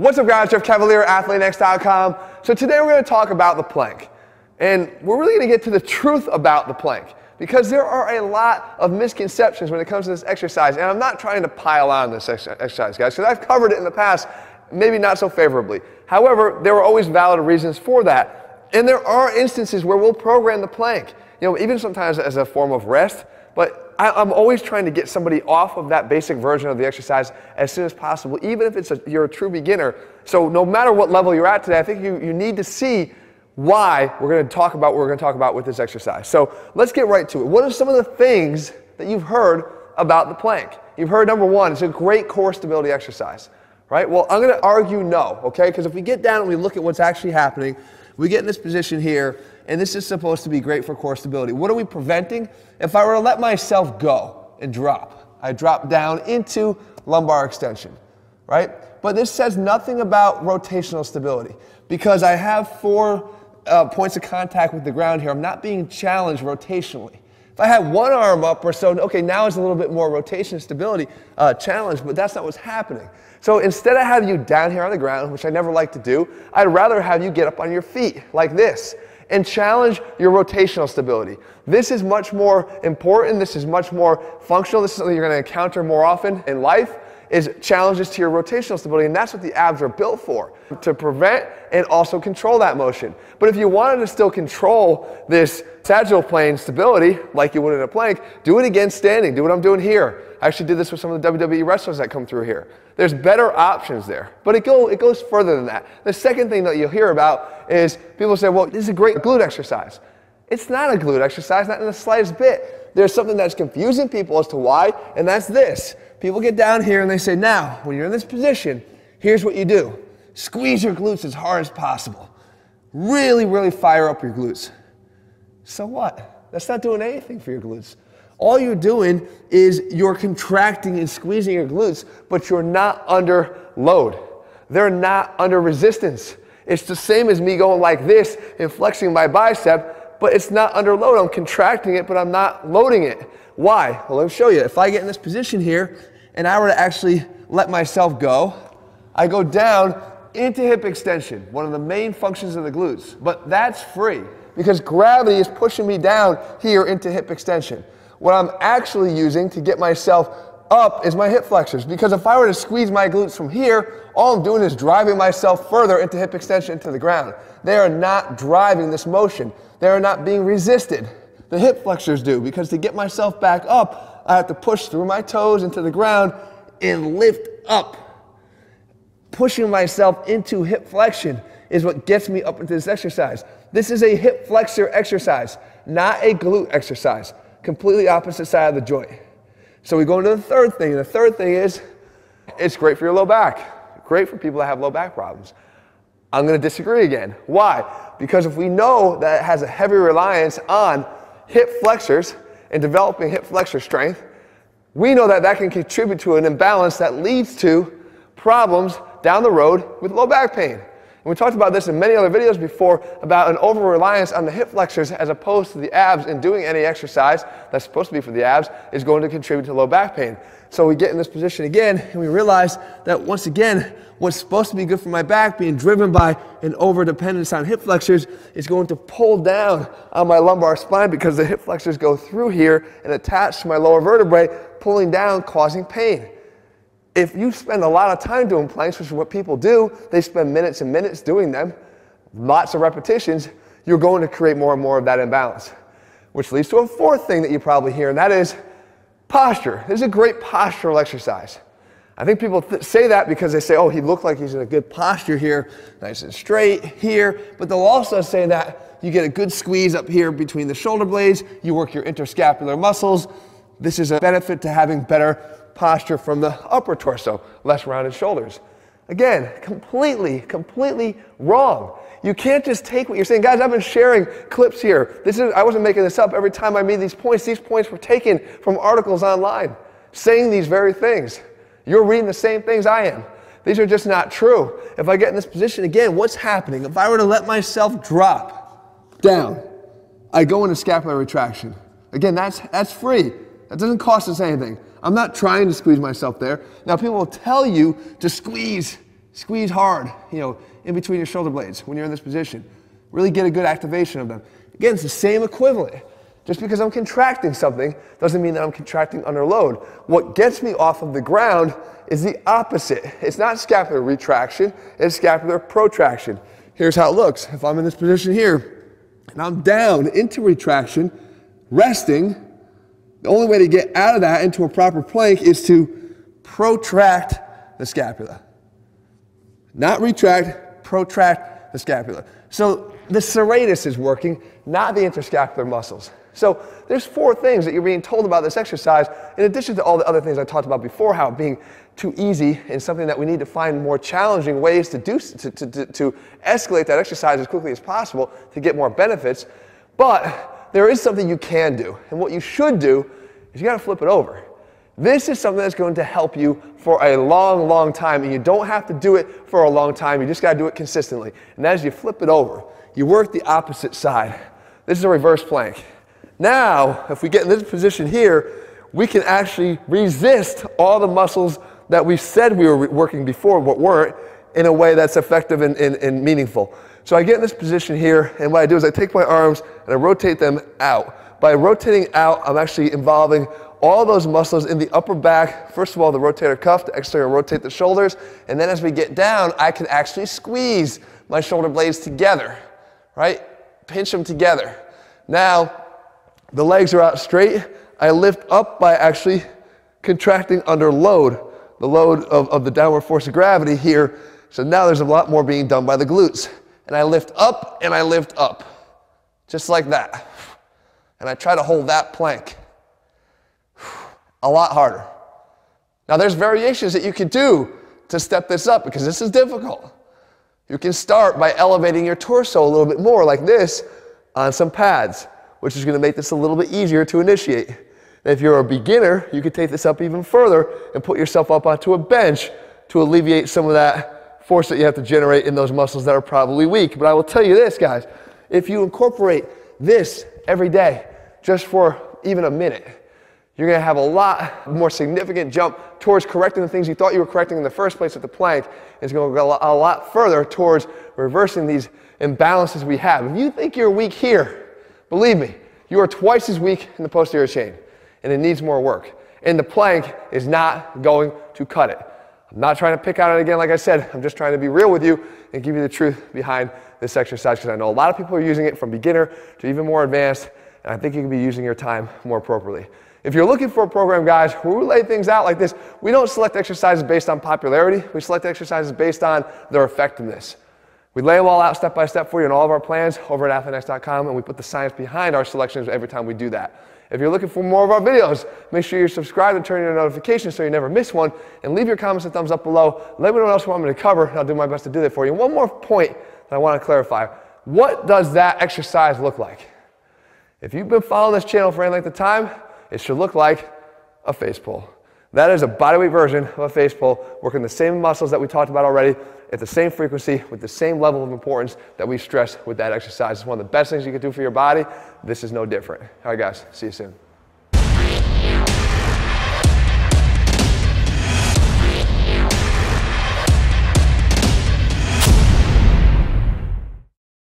What's up guys, Jeff Cavalier, ATHLEAN-X.com. So today we're going to talk about the plank. And we're really going to get to the truth about the plank. Because there are a lot of misconceptions when it comes to this exercise. And I'm not trying to pile on this exercise, guys, because I've covered it in the past, maybe not so favorably. However, there are always valid reasons for that. And there are instances where we'll program the plank, even sometimes as a form of rest. But I'm always trying to get somebody off of that basic version of the exercise as soon as possible, even if you're a true beginner. So no matter what level you're at today, I think you need to see why we're going to talk about what we're going to talk about with this exercise. So let's get right to it. What are some of the things that you've heard about the plank? You've heard number one, it's a great core stability exercise, right? Well, I'm going to argue no, okay? Because if we get down and we look at what's actually happening, we get in this position here, and this is supposed to be great for core stability. What are we preventing? If I were to let myself go and drop, I drop down into lumbar extension, right? But this says nothing about rotational stability because I have four points of contact with the ground here. I'm not being challenged rotationally. If I had one arm up or so, okay, now it's a little bit more rotation stability challenge, but that's not what's happening. So instead of having you down here on the ground, which I never like to do, I'd rather have you get up on your feet like this and challenge your rotational stability. This is much more important. This is much more functional. This is something you're going to encounter more often in life, is challenges to your rotational stability, and that's what the abs are built for, to prevent and also control that motion. But if you wanted to still control this sagittal plane stability, like you would in a plank, do it again standing. Do what I'm doing here. I actually did this with some of the WWE wrestlers that come through here. There's better options there, but it goes further than that. The second thing that you'll hear about is people say, well, this is a great glute exercise. It's not a glute exercise, not in the slightest bit. There's something that's confusing people as to why, and that's this. People get down here and they say, now, when you're in this position, here's what you do. Squeeze your glutes as hard as possible. Really, really fire up your glutes. So what? That's not doing anything for your glutes. All you're doing is you're contracting and squeezing your glutes, but you're not under load. They're not under resistance. It's the same as me going like this and flexing my bicep, but it's not under load. I'm contracting it, but I'm not loading it. Why? Well, let me show you. If I get in this position here and I were to actually let myself go, I go down into hip extension, one of the main functions of the glutes. But that's free because gravity is pushing me down here into hip extension. What I'm actually using to get myself up is my hip flexors, because if I were to squeeze my glutes from here, all I'm doing is driving myself further into hip extension to the ground. They are not driving this motion. They are not being resisted. The hip flexors do, because to get myself back up, I have to push through my toes into the ground and lift up. Pushing myself into hip flexion is what gets me up into this exercise. This is a hip flexor exercise, not a glute exercise. Completely opposite side of the joint. So we go into the third thing, and the third thing is it's great for your low back. Great for people that have low back problems. I'm going to disagree again. Why? Because if we know that it has a heavy reliance on hip flexors and developing hip flexor strength, we know that that can contribute to an imbalance that leads to problems down the road with low back pain. And we talked about this in many other videos before about an over-reliance on the hip flexors as opposed to the abs, and doing any exercise that's supposed to be for the abs is going to contribute to low back pain. So we get in this position again and we realize that once again, what's supposed to be good for my back, being driven by an over-dependence on hip flexors, is going to pull down on my lumbar spine because the hip flexors go through here and attach to my lower vertebrae, pulling down, causing pain. If you spend a lot of time doing planks, which is what people do, they spend minutes and minutes doing them, lots of repetitions, you're going to create more and more of that imbalance. Which leads to a fourth thing that you probably hear, and that is posture. This is a great postural exercise. I think people say that because they say, oh, he looked like he's in a good posture here, nice and straight here, but they'll also say that you get a good squeeze up here between the shoulder blades, you work your interscapular muscles. This is a benefit to having better posture from the upper torso, less rounded shoulders. Again, completely wrong. You can't just take what you're saying. Guys, I've been sharing clips here. I wasn't making this up. Every time I made these points were taken from articles online saying these very things. You're reading the same things I am. These are just not true. If I get in this position again, what's happening? If I were to let myself drop down, I go into scapular retraction. Again, that's free. That doesn't cost us anything. I'm not trying to squeeze myself there. Now, people will tell you to squeeze Squeeze hard, in between your shoulder blades when you're in this position. Really get a good activation of them. Again, it's the same equivalent. Just because I'm contracting something doesn't mean that I'm contracting under load. What gets me off of the ground is the opposite. It's not scapular retraction, it's scapular protraction. Here's how it looks. If I'm in this position here, and I'm down into retraction, resting, the only way to get out of that into a proper plank is to protract the scapula. Not retract, protract the scapula. So the serratus is working, not the interscapular muscles. So there's 4 things that you're being told about this exercise, in addition to all the other things I talked about before, how it being too easy and something that we need to find more challenging ways to do, to escalate that exercise as quickly as possible to get more benefits. But there is something you can do, and what you should do is you got to flip it over. This is something that's going to help you for a long, long time, and you don't have to do it for a long time. You just got to do it consistently. And that is, you flip it over. You work the opposite side. This is a reverse plank. Now, if we get in this position here, we can actually resist all the muscles that we said we were working before but weren't, in a way that's effective and meaningful. So I get in this position here, and what I do is I take my arms and I rotate them out. By rotating out, I'm actually involving all those muscles in the upper back. First of all, the rotator cuff to externally rotate the shoulders, and then as we get down, I can actually squeeze my shoulder blades together, right? Pinch them together. Now, the legs are out straight. I lift up by actually contracting under load, the load of the downward force of gravity here. So now there's a lot more being done by the glutes. And I lift up and I lift up, just like that. And I try to hold that plank. A lot harder. Now there's variations that you can do to step this up, because this is difficult. You can start by elevating your torso a little bit more, like this, on some pads, which is going to make this a little bit easier to initiate. And if you're a beginner, you could take this up even further and put yourself up onto a bench to alleviate some of that force that you have to generate in those muscles that are probably weak. But I will tell you this, guys, if you incorporate this every day, just for even a minute, you're going to have a lot more significant jump towards correcting the things you thought you were correcting in the first place with the plank. It's going to go a lot further towards reversing these imbalances we have. If you think you're weak here, believe me, you are twice as weak in the posterior chain, and it needs more work. And the plank is not going to cut it. I'm not trying to pick on it again, like I said. I'm just trying to be real with you and give you the truth behind this exercise, because I know a lot of people are using it from beginner to even more advanced, and I think you can be using your time more appropriately. If you're looking for a program, guys, where we lay things out like this, we don't select exercises based on popularity. We select exercises based on their effectiveness. We lay them all out step by step for you in all of our plans over at ATHLEAN-X.com, and we put the science behind our selections every time we do that. If you're looking for more of our videos, make sure you're subscribed and turn on your notifications so you never miss one, and leave your comments and thumbs up below. Let me know what else you want me to cover, and I'll do my best to do that for you. And one more point that I want to clarify. What does that exercise look like? If you've been following this channel for any length of time, it should look like a face pull. That is a bodyweight version of a face pull, working the same muscles that we talked about already at the same frequency with the same level of importance that we stress with that exercise. It's one of the best things you can do for your body. This is no different. All right, guys, see you soon.